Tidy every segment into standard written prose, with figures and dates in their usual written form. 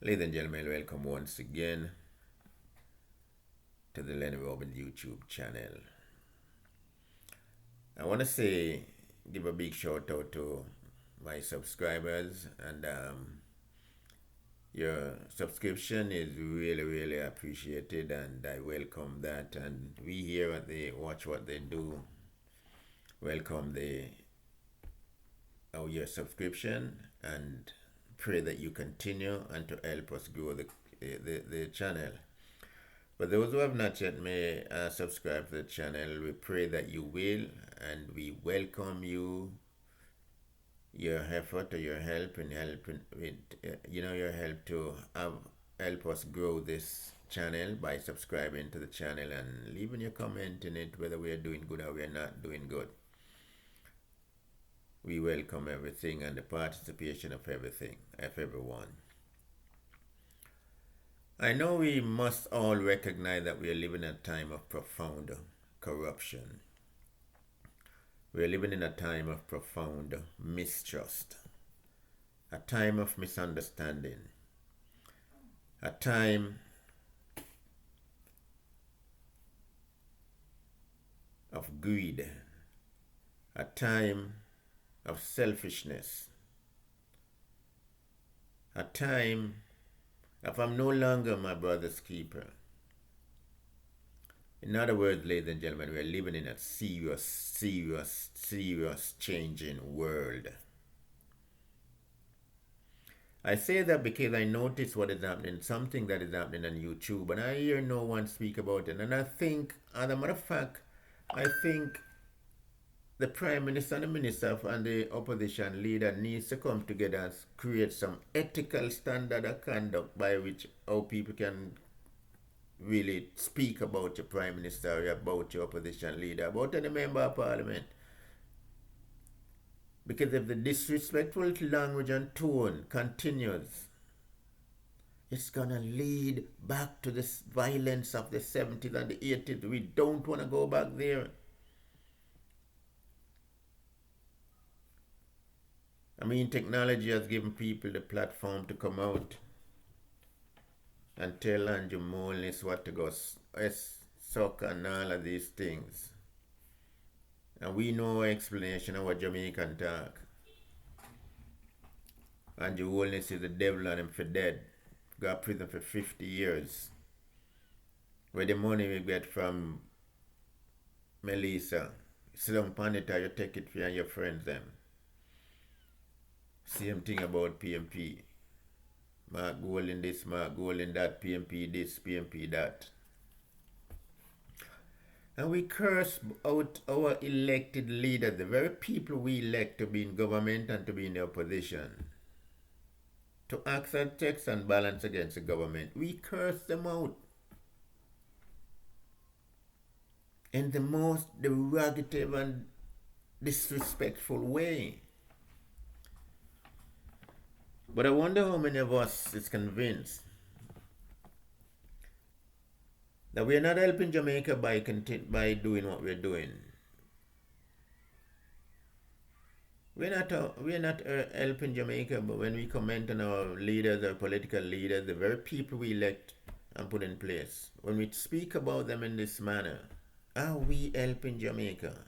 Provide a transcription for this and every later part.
Ladies and gentlemen, welcome once again to the LennieRobbins YouTube channel. I want to give a big shout out to my subscribers, and your subscription is really appreciated, and I welcome that. And we here at the Watch What They Do welcome your subscription and pray that you continue and to help us grow the channel. For those who have not yet subscribed to the channel, we pray that you will, and we welcome your effort or your help in helping with your help to help us grow this channel by subscribing to the channel and leaving your comment in it, whether we are doing good or we are not doing good. We welcome everything and the participation of everyone. I know we must all recognize that we are living in a time of profound corruption. We are living in a time of profound mistrust, a time of misunderstanding, a time of greed, a time of selfishness, a time of I'm no longer my brother's keeper. In other words, ladies and gentlemen, we are living in a serious changing world. I say that because I notice what is happening, something that is happening on YouTube, and I hear no one speak about it. And I think, as a matter of fact, I think the Prime Minister and the Minister and the opposition leader needs to come together and create some ethical standard of conduct by which our people can really speak about your Prime Minister or about your opposition leader, about any member of Parliament. Because if the disrespectful language and tone continues, it's going to lead back to this violence of the 70s and the 80s. We don't want to go back there. I mean, technology has given people the platform to come out and tell Andrew Molness what to go suck and all of these things. And we know explanation of what Jamaican talk. Andrew Molness is the devil and him for dead. Got prison for 50 years. Where the money we get from Melissa, sit down upon it or you take it for you and your friends them. Same thing about PMP. Mark Gold in this, Mark Gold in that, PMP this, PMP that. And we curse out our elected leaders, the very people we elect to be in government and to be in the opposition, to act as checks and balance against the government. We curse them out in the most derogative and disrespectful way. But I wonder how many of us is convinced that we are not helping Jamaica by doing what we're doing. We're not helping Jamaica, but when we comment on our leaders, our political leaders, the very people we elect and put in place, when we speak about them in this manner, are we helping Jamaica?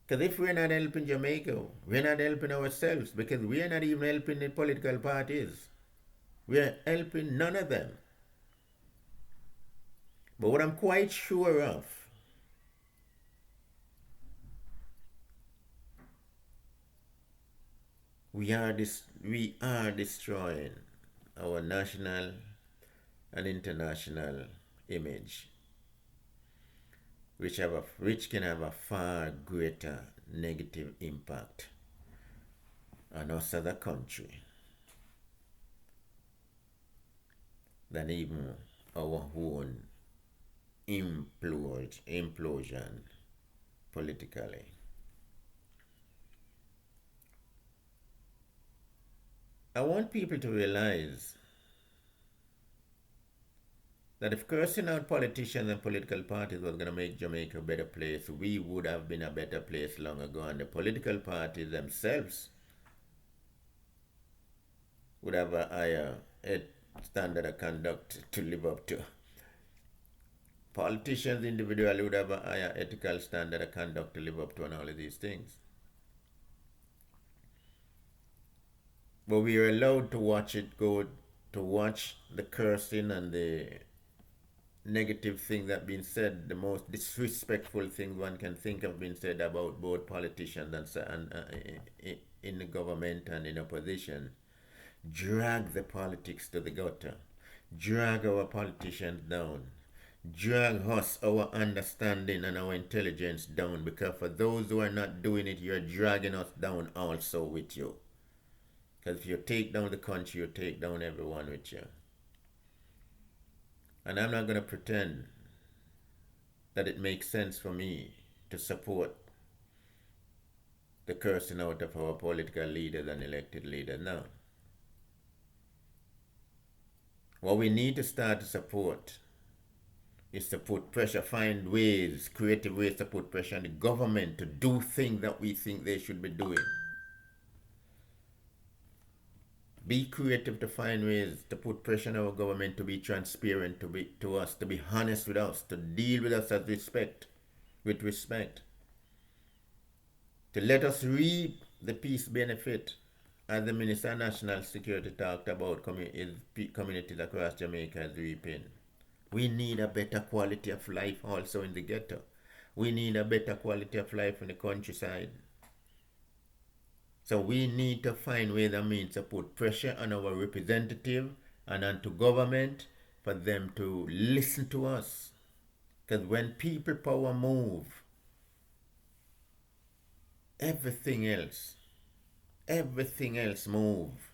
Because if we're not helping Jamaica, we're not helping ourselves, because we're not even helping the political parties. We're helping none of them. But what I'm quite sure of, we are destroying our national and international image, which can have a far greater negative impact on us as a country than even our own implosion politically. I want people to realize that if cursing out politicians and political parties was going to make Jamaica a better place, we would have been a better place long ago, and the political parties themselves would have a higher standard of conduct to live up to. Politicians individually would have a higher ethical standard of conduct to live up to and all of these things. But we are allowed to watch it go, to watch the cursing and the negative thing that being said, the most disrespectful thing one can think of being said about both politicians and in the government and in opposition. Drag the politics to the gutter. Drag our politicians down. Drag us, our understanding and our intelligence down, because for those who are not doing it, you're dragging us down also with you. Because if you take down the country, you take down everyone with you. And I'm not going to pretend that it makes sense for me to support the cursing out of our political leaders and elected leaders now. What we need to start to support is to put pressure, find ways, creative ways to put pressure on the government to do things that we think they should be doing. Be creative to find ways to put pressure on our government to be transparent to us, to be honest with us, to deal with us with respect, to let us reap the peace benefit, as the Minister of National Security talked about communities across Jamaica as reaping. We need a better quality of life also in the ghetto. We need a better quality of life in the countryside. So we need to find ways and means to put pressure on our representative and onto government for them to listen to us. Because when people power move, everything else move.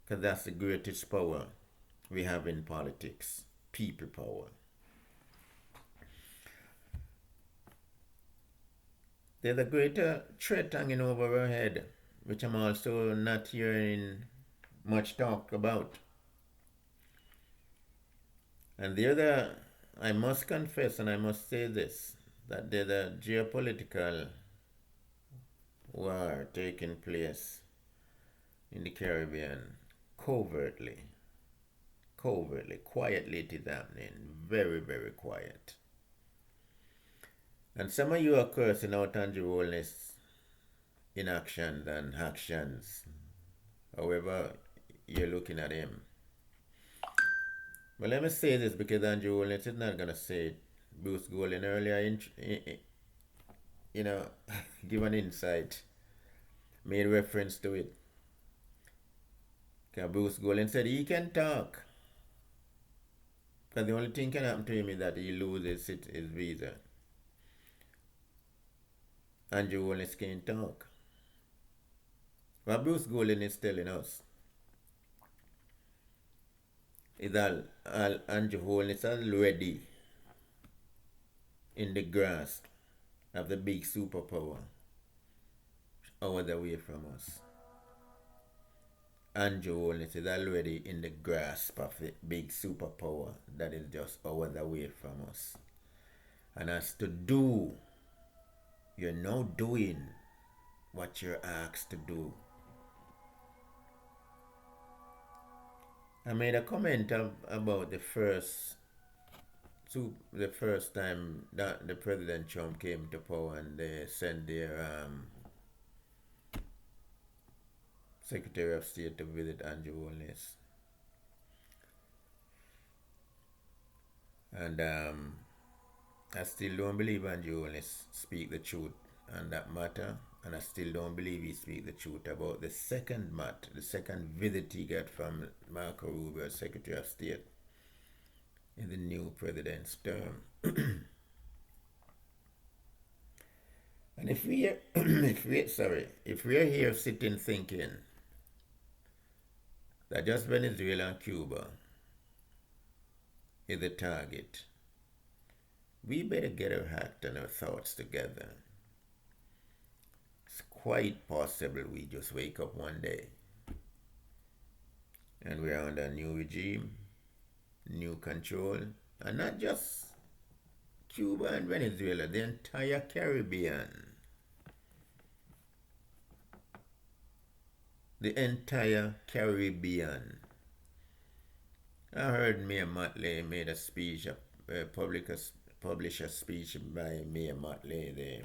Because that's the greatest power we have in politics, people power. There's a greater threat hanging over our head, which I'm also not hearing much talk about. And the other, I must confess and I must say this, that there's a geopolitical war taking place in the Caribbean covertly, quietly it is happening, very, very quiet. And some of you are cursing out Andrew Holness inactions and actions, however you're looking at him. But let me say this, because Andrew Holness is not going to say it. Bruce Golding earlier, give an insight, made reference to it. Because Bruce Golding said he can talk. Because the only thing can happen to him is that he loses his visa. Andrew Holness can't talk. What Bruce Golding is telling us is that Andrew Holness is already in the grasp of the big superpower hours away from us. Andrew Holness is already in the grasp of the big superpower that is just hours away from us. And as to do, you're now doing what you're asked to do. I made a comment about the first time that the President Trump came to power and they sent their Secretary of State to visit Andrew Holness. And I still don't believe Andrew Holness speak the truth on that matter, and I still don't believe he speak the truth about the second visit he got from Marco Rubio, Secretary of State, in the new president's term. And if we're here sitting thinking that just Venezuela and Cuba is the target, we better get our act and our thoughts together. It's quite possible we just wake up one day and we're under a new regime, new control, and not just Cuba and Venezuela, the entire Caribbean. the entire Caribbean. I heard Mayor Motley made a speech, published a speech by Mayor Motley, the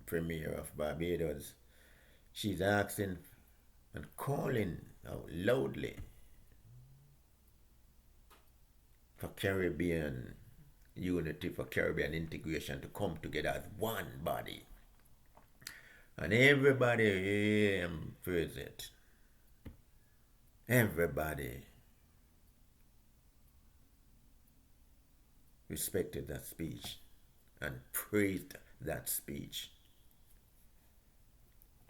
Premier of Barbados. She's asking and calling out loudly for Caribbean unity, for Caribbean integration to come together as one body. And everybody praised it. Everybody respected that speech and praised that speech.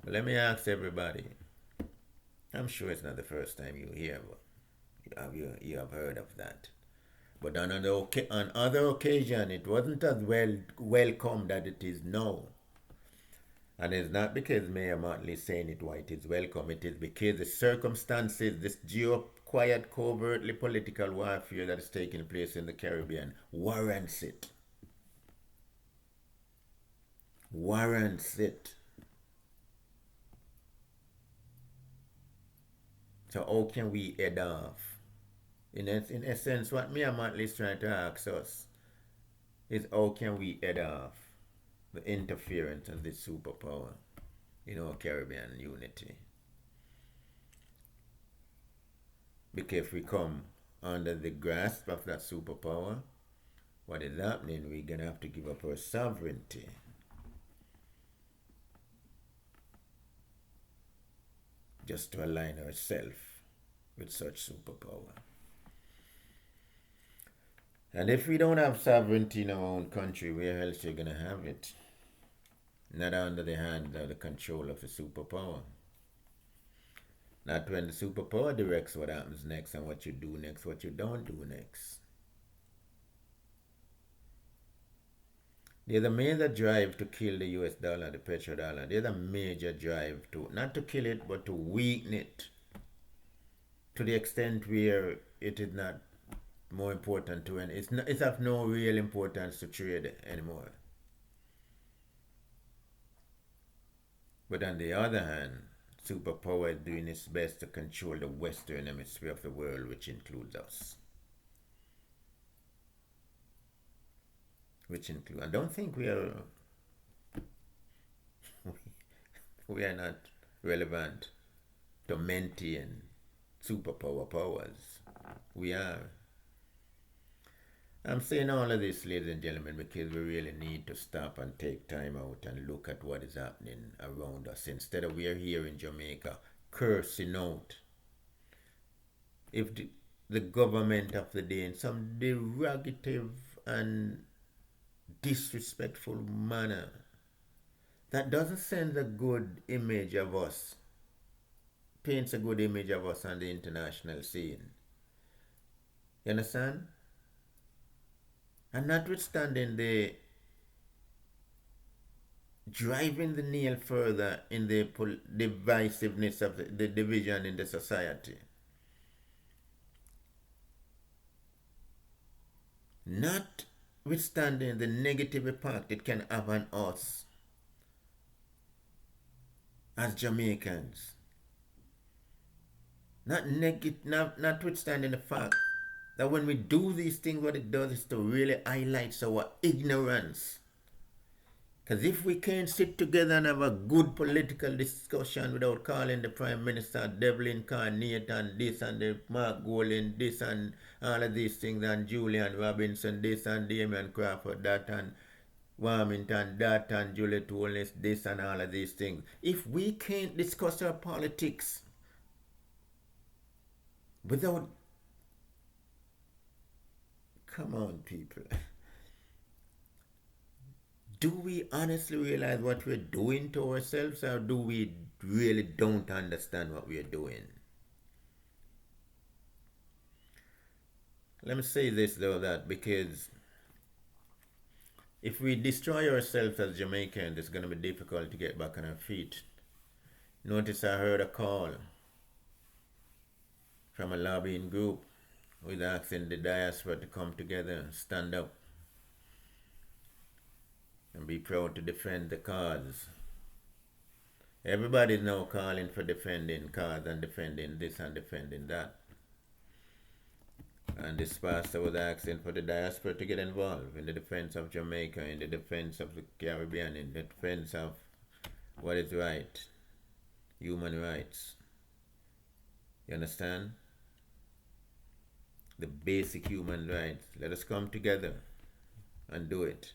But let me ask everybody, I'm sure it's not the first time you hear, but you have heard of that. But on other occasion, it wasn't as welcome that it is now. And it's not because Mayor Motley is saying it why it is welcome. It is because the circumstances, this quiet, covertly political warfare that is taking place in the Caribbean warrants it. Warrants it. So how can we head off? In essence, what Mayor Motley is trying to ask us is how can we head off the interference of this superpower in our Caribbean unity? Because if we come under the grasp of that superpower, what is happening, we're going to have to give up our sovereignty. Just to align ourselves with such superpower. And if we don't have sovereignty in our own country, where else are you going to have it? Not under the hand or the control of the superpower. Not when the superpower directs what happens next and what you do next, what you don't do next. There's a major drive to kill the US dollar, the petrodollar. There's a major drive to, not to kill it, but to weaken it. To the extent where it is not more important to, and it's of no real importance to trade anymore. But on the other hand, superpower is doing its best to control the western hemisphere of the world, which includes us. I don't think we are not relevant to maintain superpower powers. We are. I'm saying all of this, ladies and gentlemen, because we really need to stop and take time out and look at what is happening around us. Instead of we are here in Jamaica cursing out if the government of the day in some derogative and disrespectful manner that doesn't send a good image of us, paints a good image of us on the international scene. You understand? And notwithstanding the driving the nail further in the divisiveness of the division in the society, notwithstanding the negative impact it can have on us as Jamaicans, notwithstanding the fact that when we do these things, what it does is to really highlight our ignorance. Because if we can't sit together and have a good political discussion without calling the Prime Minister devil incarnate and this and the Mark Golding this and all of these things and Julian Robinson this and Damian Crawford that and Warmington that and Juliet Wallace this and all of these things. If we can't discuss our politics without... Come on, people. Do we honestly realize what we're doing to ourselves, or do we really don't understand what we're doing? Let me say this though, that because if we destroy ourselves as Jamaicans, it's going to be difficult to get back on our feet. Notice I heard a call from a lobbying group with asking the diaspora to come together and stand up and be proud to defend the cause Everybody's now calling for defending cars and defending this and defending that. And this pastor was asking for the diaspora to get involved in the defense of Jamaica, in the defense of the Caribbean, in the defense of what is right, human rights. You understand? The basic human rights. Let us come together and do it.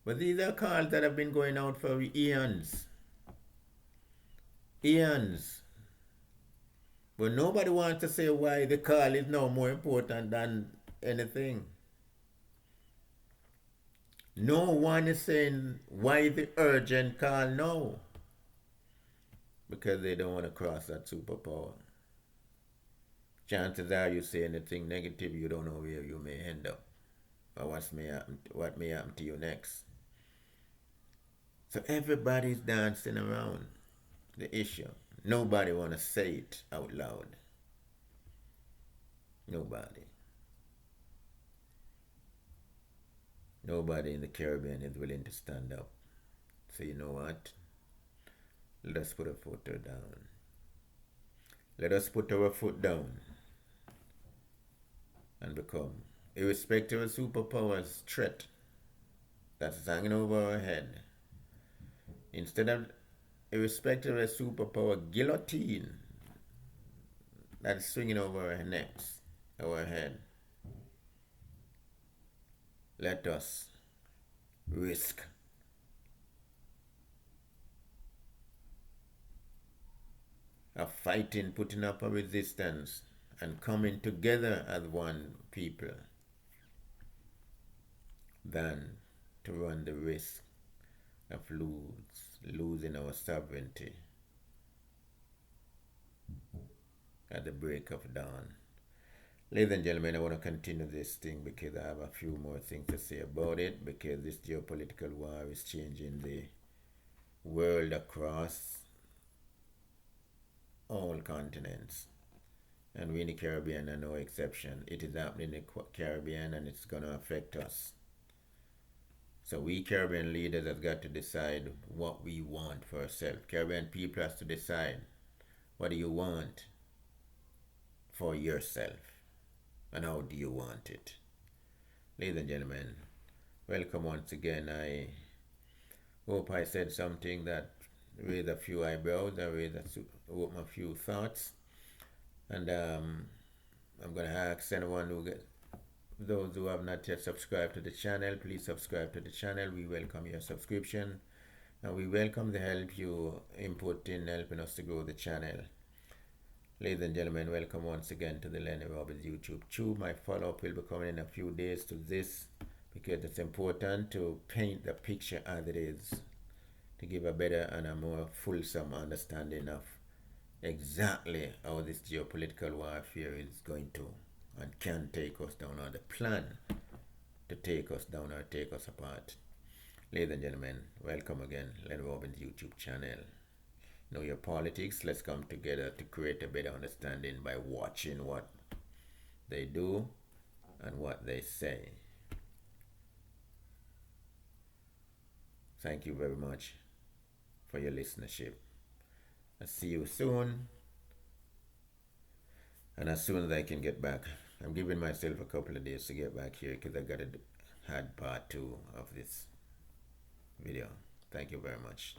But these are calls that have been going out for eons. Eons. But nobody wants to say why the call is now more important than anything. No one is saying why the urgent call now. Because they don't want to cross that superpower. Chances are you say anything negative, you don't know where you may end up. Or what may happen to you next. So everybody's dancing around the issue. Nobody want to say it out loud. Nobody. Nobody in the Caribbean is willing to stand up. So you know what? Let us put a foot down. Let us put our foot down and become, irrespective of superpower's threat that's hanging over our head, instead of irrespective of a superpower guillotine that's swinging over our necks, our head, let us risk of fighting, putting up a resistance, and coming together as one people than to run the risk of losing our sovereignty at the break of dawn. Ladies and gentlemen, I want to continue this thing because I have a few more things to say about it, because this geopolitical war is changing the world across all continents. And we in the Caribbean are no exception. It is happening in the Caribbean and it's going to affect us. So we Caribbean leaders have got to decide what we want for ourselves. Caribbean people has to decide, what do you want for yourself? And how do you want it? Ladies and gentlemen, welcome once again. I hope I said something that raised a few eyebrows, or opened a few thoughts. And I'm going to ask anyone those who have not yet subscribed to the channel, please subscribe to the channel. We welcome your subscription. And we welcome the help you input in helping us to grow the channel. Ladies and gentlemen, welcome once again to the Lennie Robbins YouTube tube. My follow-up will be coming in a few days to this, because it's important to paint the picture as it is, to give a better and a more fulsome understanding of exactly how this geopolitical warfare is going to and can take us down, or the plan to take us down or take us apart. Ladies and gentlemen, welcome again, Lennie Robbins YouTube channel. Know your politics. Let's come together to create a better understanding by watching what they do and what they say. Thank you very much for your listenership. I'll see you soon. And as soon as I can get back, I'm giving myself a couple of days to get back here, because I got to had part 2 of this video. Thank you very much.